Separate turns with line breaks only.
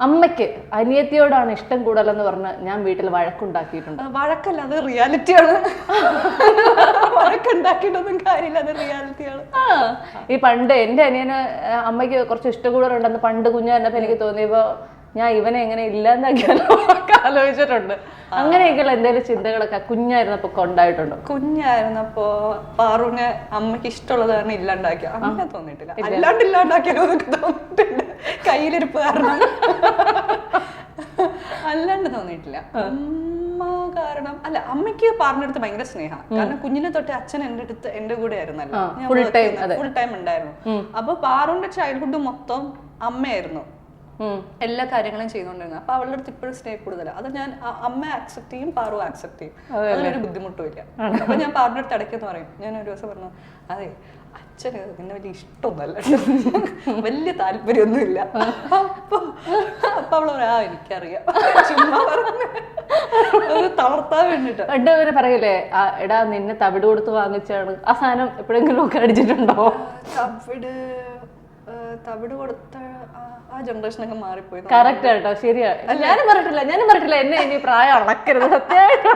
അമ്മയ്ക്ക് അനിയത്തിയോടാണ് ഇഷ്ടം കൂടുതലെന്ന് പറഞ്ഞ് ഞാൻ വീട്ടിൽ വഴക്കുണ്ടാക്കിയിട്ടുണ്ട്.
വഴക്കല്ല, അത് റിയാലിറ്റിയാണ്. വഴക്കുണ്ടാക്കിയിട്ടൊന്നും കാര്യമില്ല, അത് റിയാലിറ്റിയാണ്.
ഈ പണ്ട് എൻ്റെ അനിയന് അമ്മയ്ക്ക് കുറച്ച് ഇഷ്ടം കൂടുതലുണ്ടെന്ന് പണ്ട് കുഞ്ഞായിരുന്നപ്പോൾ എനിക്ക് തോന്നിയപ്പോൾ ഞാൻ ഇവനെ എങ്ങനെ ഇല്ലാന്നാക്കിയാലോ ആലോചിച്ചിട്ടുണ്ട്. അങ്ങനെയൊക്കെയുള്ള എന്തെങ്കിലും ചിന്തകളൊക്കെ കുഞ്ഞായിരുന്നപ്പോ ഉണ്ടായിട്ടുണ്ടോ?
കുഞ്ഞായിരുന്നപ്പോ പാറുവിനെ അമ്മയ്ക്ക് ഇഷ്ടമുള്ളത് കാരണം ഇല്ലാണ്ടാക്കിയ അങ്ങനെ തോന്നിയിട്ടില്ല. അല്ലാണ്ട് ഇല്ലാണ്ടാക്കിയാലോ എന്നൊക്കെ തോന്നിയിട്ടുണ്ട്, കയ്യിലിരിപ്പ് കാരണം. അല്ലാണ്ട് തോന്നിയിട്ടില്ല. അമ്മ കാരണം അല്ല, അമ്മയ്ക്ക് പാറിനടുത്ത് ഭയങ്കര സ്നേഹമാണ്. കാരണം കുഞ്ഞിനെ തൊട്ട് അച്ഛൻ എന്റെ കൂടെ ആയിരുന്നല്ലോ, ഫുൾ ടൈം ഉണ്ടായിരുന്നു. അപ്പൊ പാറുവിന്റെ ചൈൽഡ്ഹുഡ് മൊത്തം അമ്മയായിരുന്നു എല്ലാ കാര്യങ്ങളും ചെയ്തുകൊണ്ടിരുന്നത്. അപ്പൊ അവളുടെ അടുത്ത് ഇപ്പോഴും സ്നേഹം കൂടുതലാണ്. അത് ഞാൻ അമ്മ ആക്സെപ്റ്റ് ചെയ്യും, പാറു ആക്സെപ്റ്റ് ചെയ്യും, അതിനൊരു ബുദ്ധിമുട്ടും ഇല്ല. അപ്പൊ ഞാൻ പാറിന്റെ അടുത്ത് ഇടയ്ക്കെന്ന് പറയും, ഞാൻ ഒരു ദിവസം പറഞ്ഞു, അതെ അച്ഛന് നിന്നെ വലിയ ഇഷ്ടമൊന്നുമല്ല, വലിയ താല്പര്യമൊന്നുമില്ല. അപ്പൊ അവള് പറയാ എനിക്കറിയാം, ചുമ്മാ പറഞ്ഞു തളർത്താൻ വേണ്ടിട്ട്.
പണ്ട് പറയൂലേ, എടാ നിന്നെ തവിട് കൊടുത്ത് വാങ്ങിച്ചാണ്, ആ സാധനം എപ്പോഴെങ്കിലും ഒക്കെ അടിച്ചിട്ടുണ്ടോ?
തവിട് കൊടുത്ത ആ ജനറേഷനൊക്കെ മാറിപ്പോയി.
കറക്റ്റ് കേട്ടോ, ശരിയാ. ഞാനും പറഞ്ഞിട്ടില്ല എന്നെ ഇനി പ്രായം അളക്കരുത്, സത്യമായിട്ട്.